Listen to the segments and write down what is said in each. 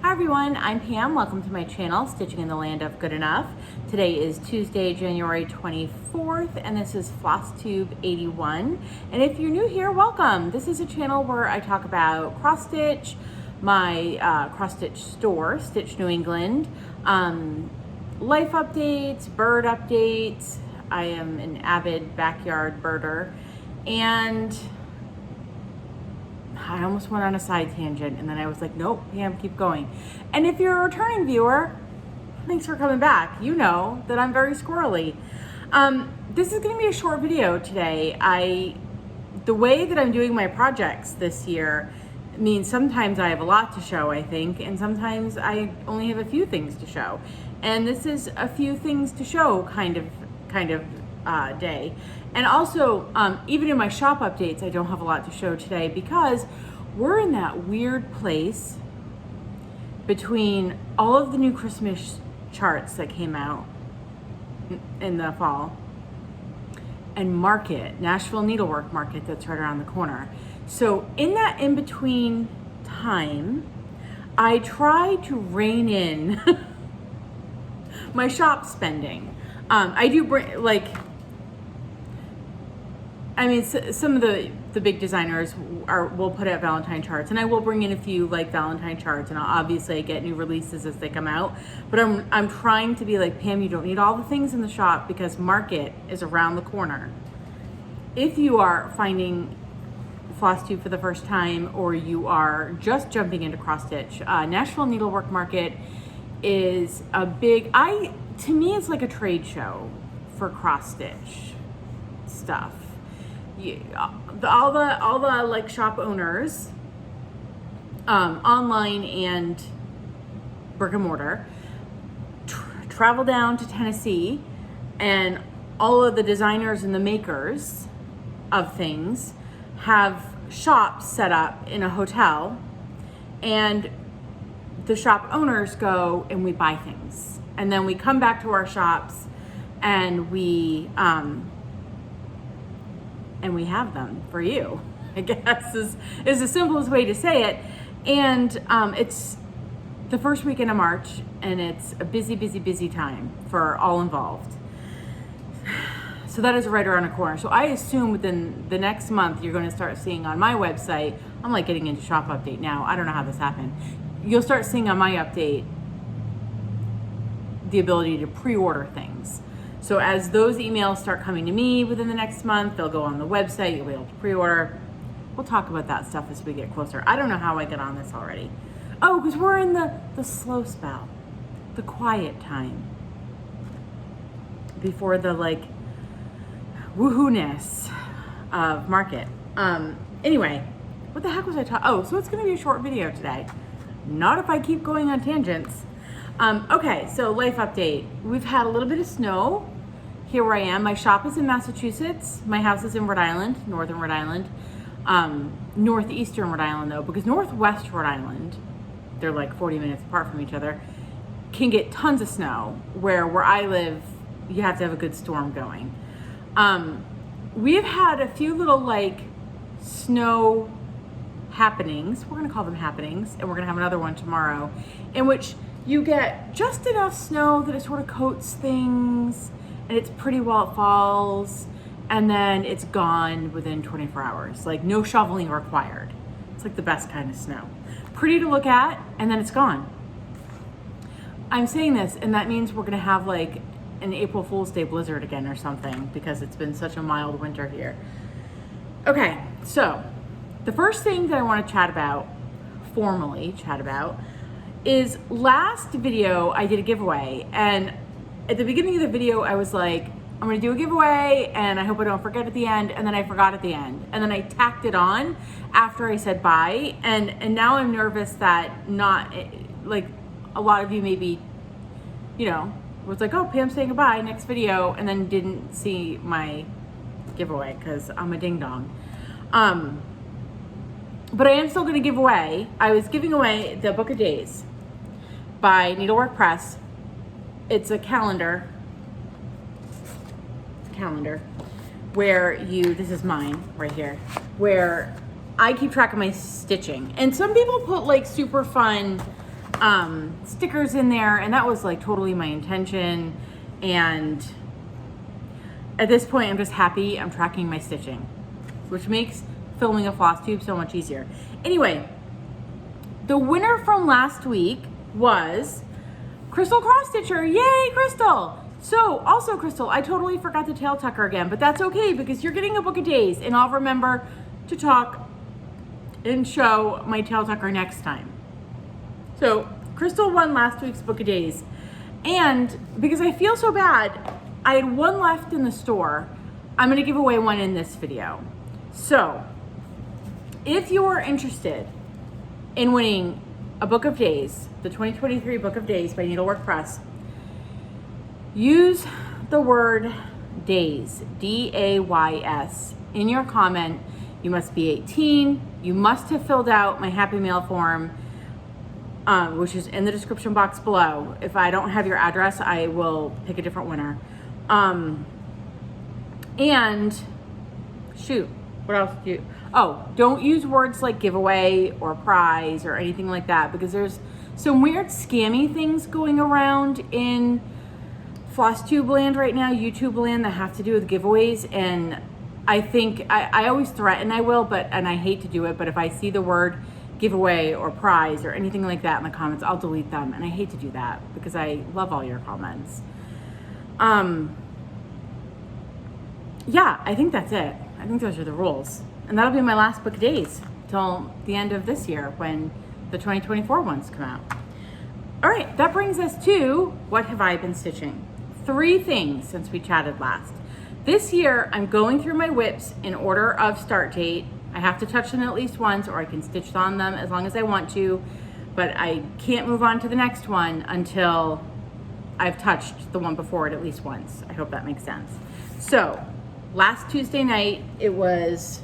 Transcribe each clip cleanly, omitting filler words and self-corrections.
Hi everyone, I'm Pam. Welcome to my channel, Stitching in the Land of Good Enough. Today is Tuesday, January 24th, and this is Flosstube 81. And if you're new here, welcome. This is a channel where I talk about cross stitch, my cross stitch store, Stitch New England, life updates, bird updates. I am an avid backyard birder, and I almost went on a side tangent and then I was like, nope, Pam, keep going. And if you're a returning viewer, thanks for coming back. You know that I'm very squirrely. This is gonna be a short video today. The way that I'm doing my projects this year means sometimes I have a lot to show, I think, and sometimes I only have a few things to show. And this is a few things to show kind of day. And also, even in my shop updates, I don't have a lot to show today because we're in that weird place between all of the new Christmas charts that came out in the fall and market, Nashville Needlework Market that's right around the corner. So in that in-between time, I try to rein in my shop spending. I do bring, some of the big designers will put out Valentine charts, and I will bring in a few Valentine charts, and obviously I get new releases as they come out. But I'm trying to be like, Pam, you don't need all the things in the shop because market is around the corner. If you are finding Flosstube for the first time, or you are just jumping into cross stitch, Nashville Needlework Market is a big. To me, it's like a trade show for cross stitch stuff. All the shop owners, online and brick and mortar, travel down to Tennessee, and all of the designers and the makers of things have shops set up in a hotel, and the shop owners go and we buy things, and then we come back to our shops and we have them for you, I guess is the simplest way to say it. And it's the first weekend of March, and it's a busy time for all involved. So that is right around the corner. So I assume within the next month, you're going to start seeing on my website, I'm getting into shop update now. I don't know how this happened. You'll start seeing on my update the ability to pre-order things. So as those emails start coming to me within the next month, they'll go on the website, you'll be able to pre-order. We'll talk about that stuff as we get closer. I don't know how I got on this already. Oh, because we're in the slow spell, the quiet time before the woohoo-ness of market. Anyway, what the heck was I talking? Oh, so it's gonna be a short video today. Not if I keep going on tangents. Okay, so life update. We've had a little bit of snow here where I am. My shop is in Massachusetts. My house is in Rhode Island, northern Rhode Island. Northeastern Rhode Island though, because northwest Rhode Island, they're 40 minutes apart from each other, can get tons of snow, where I live, you have to have a good storm going. We've had a few little snow happenings. We're gonna call them happenings, and we're gonna have another one tomorrow, in which you get just enough snow that it sort of coats things, and it's pretty while it falls, and then it's gone within 24 hours. No shoveling required. It's the best kind of snow. Pretty to look at, and then it's gone. I'm saying this, and that means we're gonna have an April Fool's Day blizzard again or something, because it's been such a mild winter here. Okay, so the first thing that I want to formally chat about, is last video I did a giveaway, and at the beginning of the video I was like, I'm gonna do a giveaway and I hope I don't forget at the end, and then I forgot at the end, and then I tacked it on after I said bye, and now I'm nervous that not a lot of you maybe, was oh, Pam's saying goodbye, next video, and then didn't see my giveaway because I'm a ding dong. But I am still gonna give away, I was giving away the Book of Days by Needlework Press. It's a calendar where this is mine right here, where I keep track of my stitching. And some people put super fun stickers in there, and that was like totally my intention. And at this point, I'm just happy I'm tracking my stitching, which makes filming a Flosstube so much easier. Anyway, the winner from last week was Crystal Cross Stitcher. Yay, Crystal! So, also Crystal, I totally forgot the tail tucker again, but that's okay because you're getting a book of days, and I'll remember to talk and show my tail tucker next time. So, Crystal won last week's book of days, and because I feel so bad, I had one left in the store. I'm gonna give away one in this video. So, if you are interested in winning a book of days, the 2023 book of days by Needlework Press, use the word days, D-A-Y-S, in your comment. You must be 18. You must have filled out my Happy Mail form, which is in the description box below. If I don't have your address, I will pick a different winner. And shoot, what else do you, oh, don't use words like giveaway or prize or anything like that, because there's some weird scammy things going around in Flosstube land right now, YouTube land, that have to do with giveaways. And I think I always threaten I will, and I hate to do it, but if I see the word giveaway or prize or anything like that in the comments, I'll delete them. And I hate to do that because I love all your comments. Yeah, I think that's it. I think those are the rules. And that'll be my last book of days till the end of this year when the 2024 ones come out. All right, that brings us to what have I been stitching? 3 things since we chatted last. This year, I'm going through my whips in order of start date. I have to touch them at least once, or I can stitch on them as long as I want to, but I can't move on to the next one until I've touched the one before it at least once. I hope that makes sense. So, last Tuesday night, it was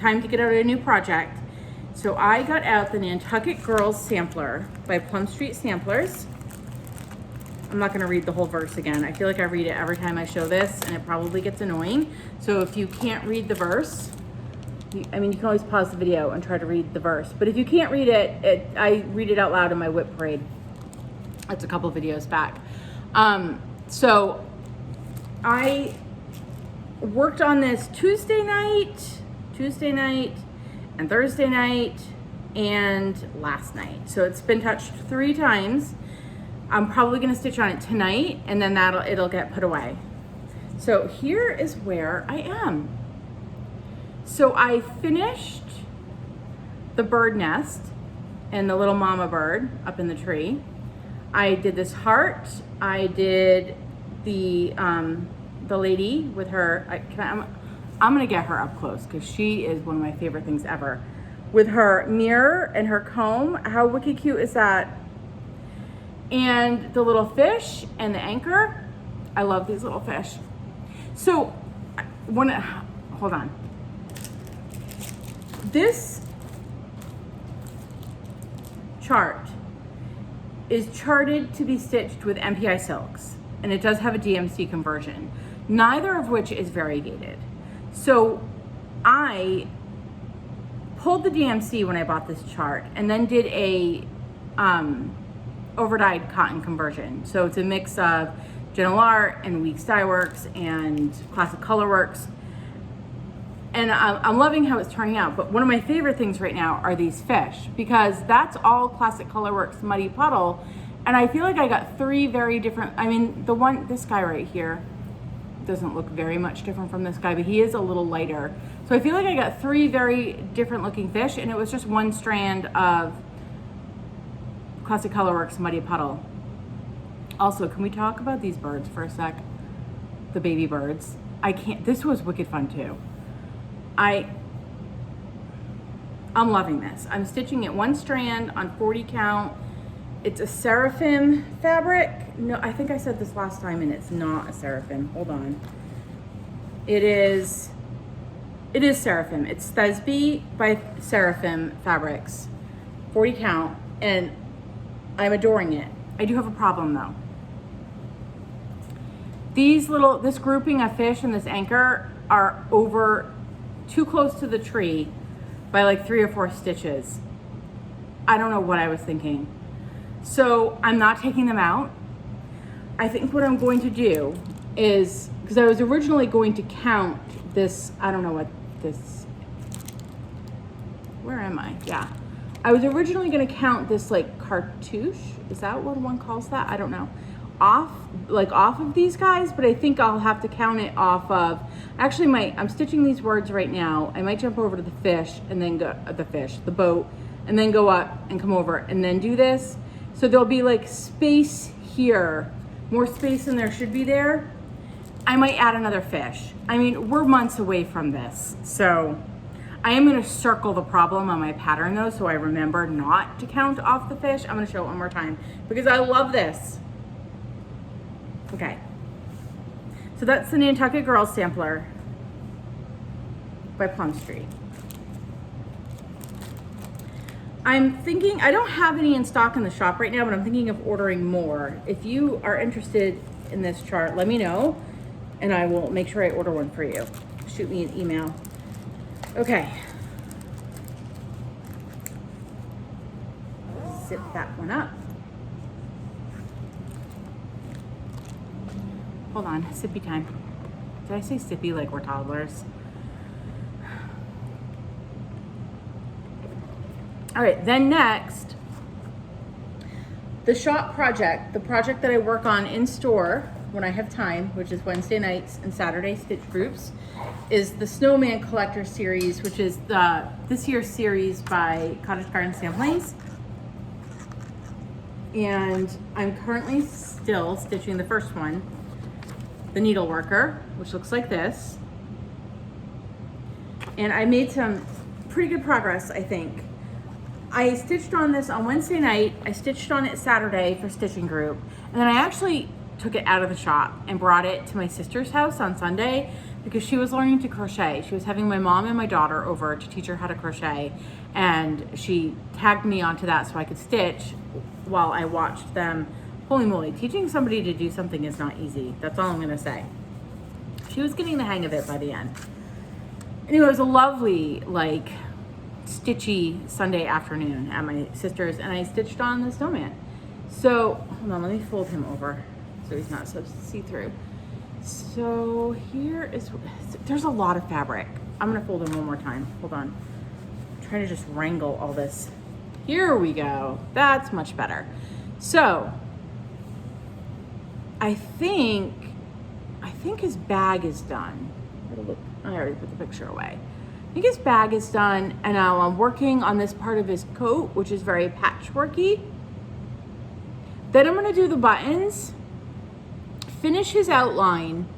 time to get out a new project. So I got out the Nantucket Girls Sampler by Plum Street Samplers. I'm not gonna read the whole verse again. I feel like I read it every time I show this, and it probably gets annoying. So if you can't read the verse, you can always pause the video and try to read the verse. But if you can't read it, I read it out loud in my whip parade. That's a couple videos back. So I worked on this Tuesday night, and Thursday night, and last night. So it's been touched 3 times. I'm probably gonna stitch on it tonight, and then it'll get put away. So here is where I am. So I finished the bird nest and the little mama bird up in the tree. I did this heart. I did the lady with her. I'm gonna get her up close because she is one of my favorite things ever. With her mirror and her comb. How wicked cute is that? And the little fish and the anchor. I love these little fish. So, hold on. This chart is charted to be stitched with MPI silks, and it does have a DMC conversion, neither of which is variegated. So I pulled the DMC when I bought this chart, and then did a overdyed cotton conversion. So it's a mix of Gentle Art and Weeks Dye Works and Classic Color Works. And I'm loving how it's turning out. But one of my favorite things right now are these fish, because that's all Classic Color Works Muddy Puddle. And I feel like I got 3 very different, this guy right here doesn't look very much different from this guy, but he is a little lighter. So I feel like I got 3 very different looking fish, and it was just 1 strand of Classic Color Works Muddy Puddle. Also, can we talk about these birds for a sec? The baby birds. This was wicked fun too. I'm loving this. I'm stitching it 1 strand on 40 count. It's a seraphim fabric. No, I think I said this last time, and it's not a seraphim. Hold on. It is seraphim. It's Thesby by Seraphim Fabrics, 40 count, and I'm adoring it. I do have a problem though. This grouping of fish and this anchor are over too close to the tree by like 3 or 4 stitches. I don't know what I was thinking. So I'm not taking them out. I think what I'm going to do is, because I was originally going to count this, I don't know what this, where am I? Yeah. I was originally going to count this like cartouche. Is that what one calls that? I don't know. Off of these guys, but I think I'll have to count it off of, actually I'm stitching these words right now. I might jump over to the fish and then go, the boat, and then go up and come over and then do this. So there'll be like space here, more space than there should be there. I might add another fish. I mean, we're months away from this. So I am gonna circle the problem on my pattern though, so I remember not to count off the fish. I'm gonna show it one more time because I love this. Okay. So that's the Nantucket Girls Sampler by Plum Street. I'm thinking, I don't have any in stock in the shop right now, but I'm thinking of ordering more. If you are interested in this chart, let me know and I will make sure I order one for you. Shoot me an email. Okay. Zip that one up. Hold on, sippy time. Did I say sippy like we're toddlers? All right, then next, the shop project, the project that I work on in store when I have time, which is Wednesday nights and Saturday stitch groups, is the Snowman Collector Series, which is this year's series by Cottage Garden Samplings. And I'm currently still stitching the first one, the Needle Worker, which looks like this. And I made some pretty good progress, I think. I stitched on this on Wednesday night. I stitched on it Saturday for stitching group. And then I actually took it out of the shop and brought it to my sister's house on Sunday because she was learning to crochet. She was having my mom and my daughter over to teach her how to crochet. And she tagged me onto that so I could stitch while I watched them. Holy moly, teaching somebody to do something is not easy. That's all I'm gonna say. She was getting the hang of it by the end. Anyway, it was a lovely, like, stitchy Sunday afternoon at my sister's, and I stitched on the snowman. So, hold on, let me fold him over so he's not so see-through. So here is, there's a lot of fabric. I'm gonna fold him one more time. Hold on. I'm trying to just wrangle all this. Here we go. That's much better. So, I think his bag is done. I already put the picture away. I think his bag is done, and now I'm working on this part of his coat, which is very patchworky. Then I'm gonna do the buttons, finish his outline.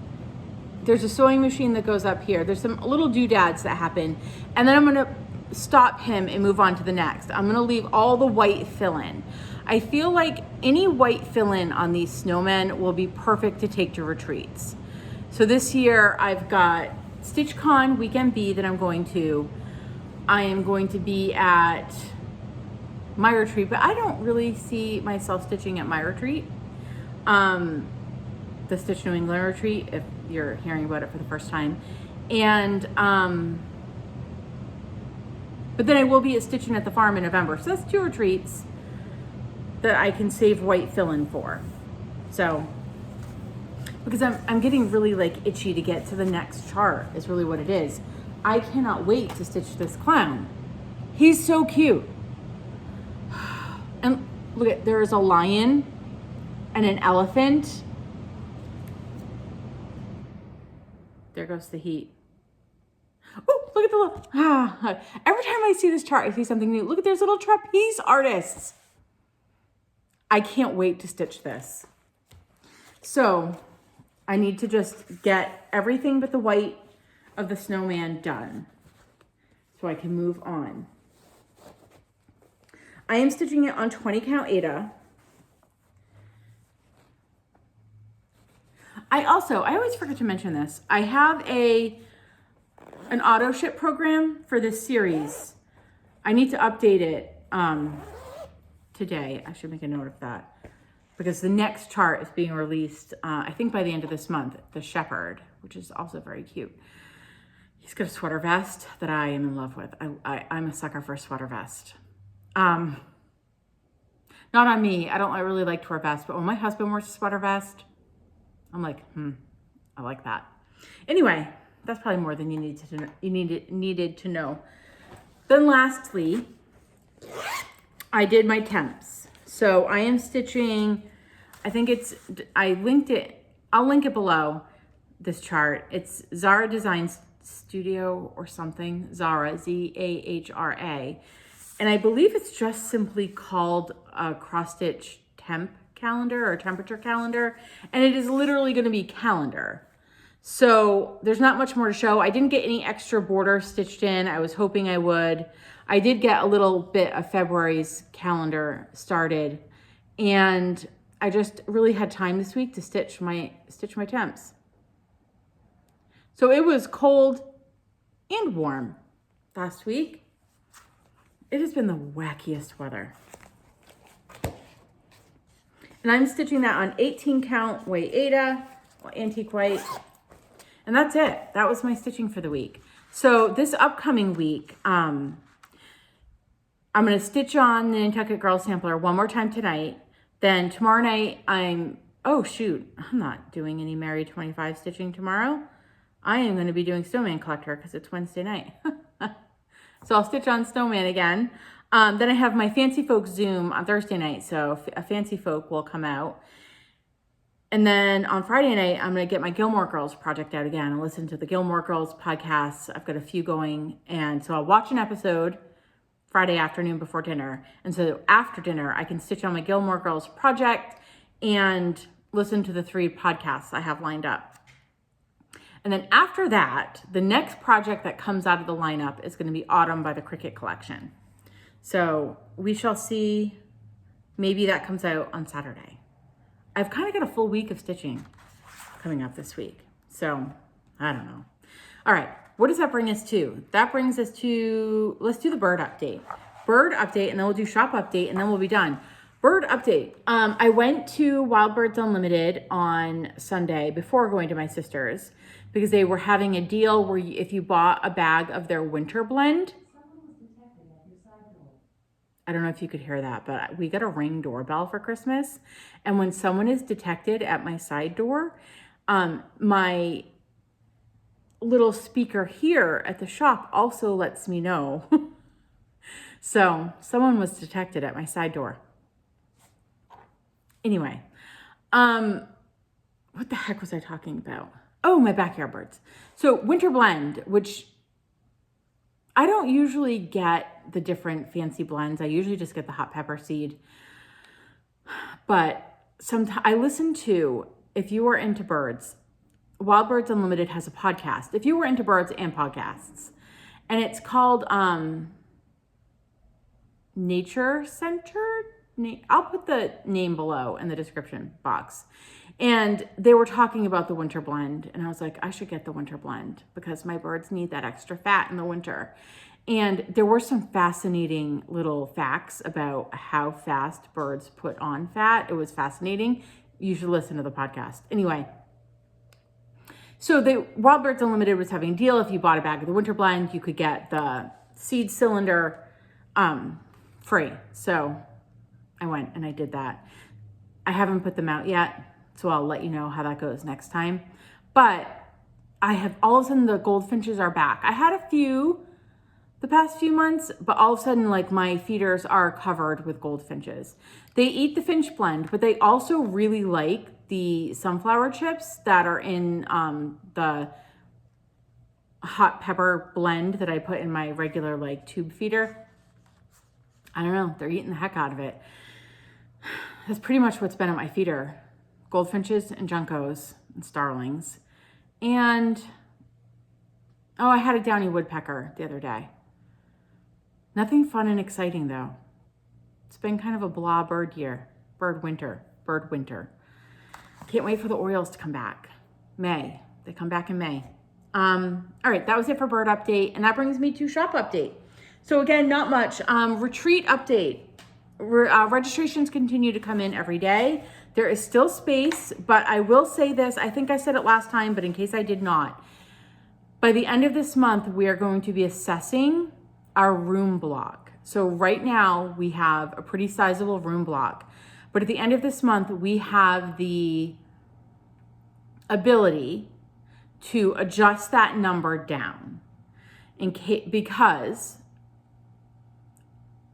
There's a sewing machine that goes up here. There's some little doodads that happen, and then I'm gonna stop him and move on to the next. I'm gonna leave all the white fill-in. I feel like any white fill-in on these snowmen will be perfect to take to retreats. So this year I've got StitchCon Weekend B that I'm going to. I am going to be at my retreat, but I don't really see myself stitching at my retreat. The Stitch New England retreat, if you're hearing about it for the first time. And, but then I will be at Stitching at the Farm in November. So that's 2 retreats that I can save white fill-in for. So, because I'm getting really like itchy to get to the next chart is really what it is. I cannot wait to stitch this clown. He's so cute. And look at, there is a lion and an elephant. There goes the heat. Oh, look at the little, every time I see this chart, I see something new. Look at, there's little trapeze artists. I can't wait to stitch this. So I need to just get everything but the white of the snowman done so I can move on. I am stitching it on 20 count Aida. I always forget to mention this. I have an Autoship program for this series. I need to update it today. I should make a note of that because the next chart is being released, I think by the end of this month, the Shepherd, which is also very cute. He's got a sweater vest that I am in love with. I'm a sucker for a sweater vest. Not on me. I really like to wear vests, but when my husband wears a sweater vest, I'm like, I like that. Anyway, that's probably more than you needed to know. Then lastly, I did my temps. So I am stitching, I linked it, I'll link it below this chart. It's Zara Design Studio or something, Zara, Zahra. And I believe it's just simply called a cross stitch temp calendar or temperature calendar. And it is literally going to be calendar. So there's not much more to show. I didn't get any extra border stitched in. I was hoping I would. I did get a little bit of February's calendar started, and I just really had time this week to stitch my temps. So it was cold and warm last week. It has been the wackiest weather. And I'm stitching that on 18 count white Aida, antique white. And that's it. That was my stitching for the week. So this upcoming week, I'm going to stitch on the Nantucket Girl Sampler one more time tonight. Then tomorrow night, I'm not doing any Mary 25 stitching tomorrow. I am going to be doing Snowman Collector because it's Wednesday night. So I'll stitch on Snowman again. Then I have my Fancy Folk Zoom on Thursday night. So a Fancy Folk will come out. And then on Friday night, I'm going to get my Gilmore Girls project out again and listen to the Gilmore Girls podcasts. I've got a few going. And so I'll watch an episode Friday afternoon before dinner. And so after dinner, I can stitch on my Gilmore Girls project and listen to the 3 podcasts I have lined up. And then after that, the next project that comes out of the lineup is going to be Autumn by the Cricket Collection. So we shall see. Maybe that comes out on Saturday. I've kind of got a full week of stitching coming up this week. So I don't know. All right. What does that bring us to? That brings us to, let's do the bird update. Bird update, and then we'll do shop update, and then we'll be done. Bird update. I went to Wild Birds Unlimited on Sunday before going to my sister's because they were having a deal where if you bought a bag of their winter blend, I don't know if you could hear that, but we got a Ring doorbell for Christmas. And when someone is detected at my side door, my little speaker here at the shop also lets me know. So someone was detected at my side door. Anyway, what the heck was I talking about? Oh, my backyard birds. So winter blend, which I don't usually get the different fancy blends. I usually just get the hot pepper seed. But sometimes I listen to, if you are into birds, Wild Birds Unlimited has a podcast. If you were into birds and podcasts, and it's called Nature Centered. I'll put the name below in the description box. And they were talking about the winter blend. And I was like, I should get the winter blend because my birds need that extra fat in the winter. And there were some fascinating little facts about how fast birds put on fat. It was fascinating. You should listen to the podcast. Anyway, so the Wild Birds Unlimited was having a deal. If you bought a bag of the winter blend, you could get the seed cylinder free. So I went and I did that. I haven't put them out yet, so I'll let you know how that goes next time. But I have, all of a sudden the goldfinches are back. I had a few the past few months, but all of a sudden like my feeders are covered with goldfinches. They eat the finch blend, but they also really like the sunflower chips that are in the hot pepper blend that I put in my regular like tube feeder. I don't know, they're eating the heck out of it. That's pretty much what's been at my feeder. Goldfinches and juncos and starlings. And, oh, I had a downy woodpecker the other day. Nothing fun and exciting though. It's been kind of a blah bird year. Bird winter. Can't wait for the Orioles to come back. May. They come back in May. All right, that was it for bird update. And that brings me to shop update. So again, not much. Retreat update. Registrations continue to come in every day. There is still space, but I will say this. I think I said it last time, but in case I did not, by the end of this month, we are going to be assessing our room block. So right now we have a pretty sizable room block, but at the end of this month, we have the ability to adjust that number down because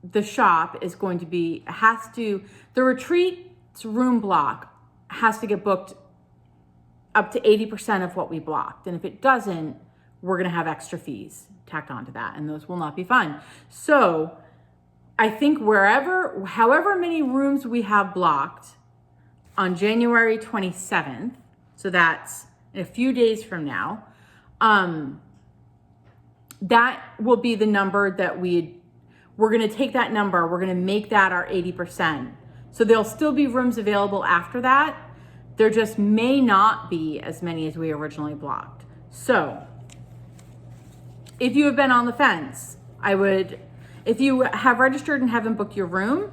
the shop is going to be, the retreat's room block has to get booked up to 80% of what we blocked. And if it doesn't, we're going to have extra fees tacked onto that, and those will not be fun. So I think however many rooms we have blocked on January 27th, so that's in a few days from now, that will be the number that we're going to take that number, we're going to make that our 80%. So there'll still be rooms available after that. There just may not be as many as we originally blocked. So if you have been on the fence, if you have registered and haven't booked your room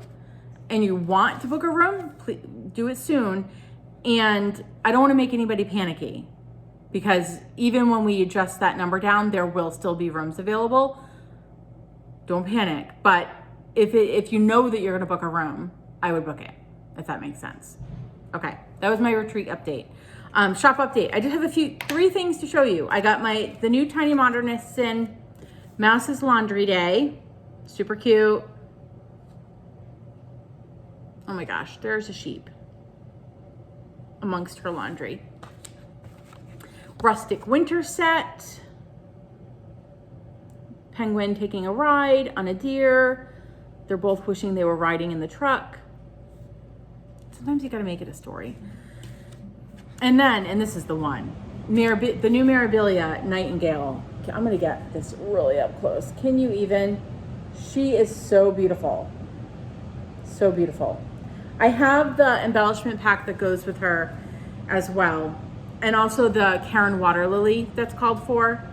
and you want to book a room, please do it soon. And I don't want to make anybody panicky, because even when we adjust that number down, there will still be rooms available. Don't panic. But if you know that you're going to book a room, I would book it, if that makes sense. Okay, that was my retreat update. Shop update. I just have three things to show you. I got the new Tiny Modernists in. Mouse's Laundry Day. Super cute. Oh my gosh, there's a sheep amongst her laundry. Rustic Winter Set. Penguin taking a ride on a deer. They're both wishing they were riding in the truck. Sometimes you gotta make it a story. And this is the one, the new Mirabilia Nightingale. I'm gonna get this really up close. Can you even? She is so beautiful. So beautiful. I have the embellishment pack that goes with her as well. And also the Karen Water Lily that's called for.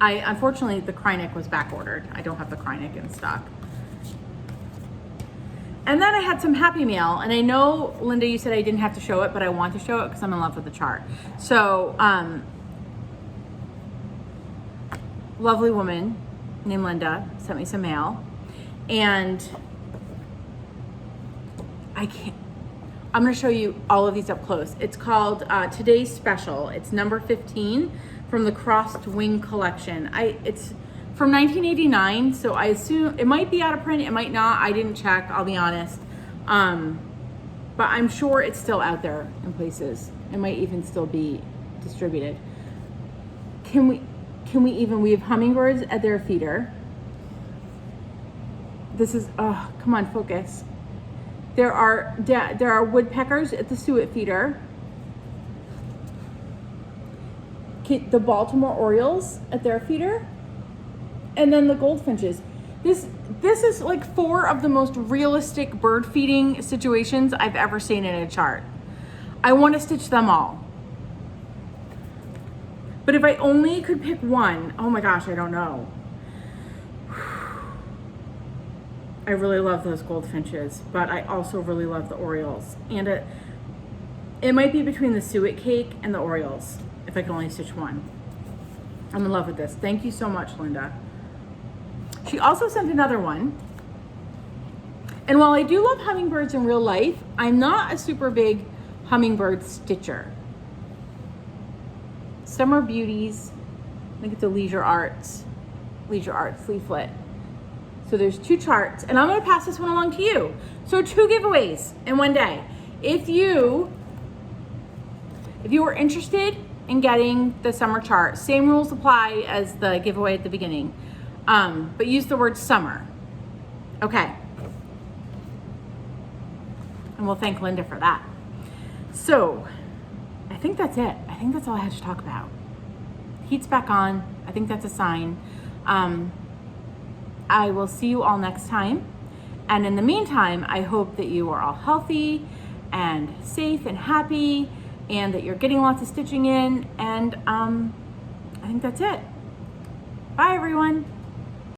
Unfortunately, the Krynic was back ordered. I don't have the Krynic in stock. And then I had some Happy Mail, and I know, Linda, you said I didn't have to show it, but I want to show it because I'm in love with the chart. So, lovely woman named Linda sent me some mail, and I'm going to show you all of these up close. It's called Today's Special. It's number 15 from the Crossed Wing collection. It's from 1989, so I assume it might be out of print, it might not. I didn't check, I'll be honest. But I'm sure it's still out there in places. It might even still be distributed. We have hummingbirds at their feeder. This is, oh, come on, focus. There are woodpeckers at the suet feeder. The Baltimore Orioles at their feeder. And then the goldfinches. This is like 4 of the most realistic bird feeding situations I've ever seen in a chart. I want to stitch them all. But if I only could pick one, oh my gosh, I don't know. I really love those goldfinches, but I also really love the Orioles. And it might be between the suet cake and the Orioles, if I can only stitch one. I'm in love with this. Thank you so much, Linda. She also sent another one. And while I do love hummingbirds in real life, I'm not a super big hummingbird stitcher. Summer Beauties. Look at the Leisure Arts leaflet. So there's 2 charts, and I'm going to pass this one along to you. So 2 giveaways in one day. If you were interested in getting the summer chart, same rules apply as the giveaway at the beginning. But use the word summer. Okay. And we'll thank Linda for that. So I think that's it. I think that's all I had to talk about. Heat's back on. I think that's a sign. I will see you all next time. And in the meantime, I hope that you are all healthy and safe and happy, and that you're getting lots of stitching in. And I think that's it. Bye, everyone.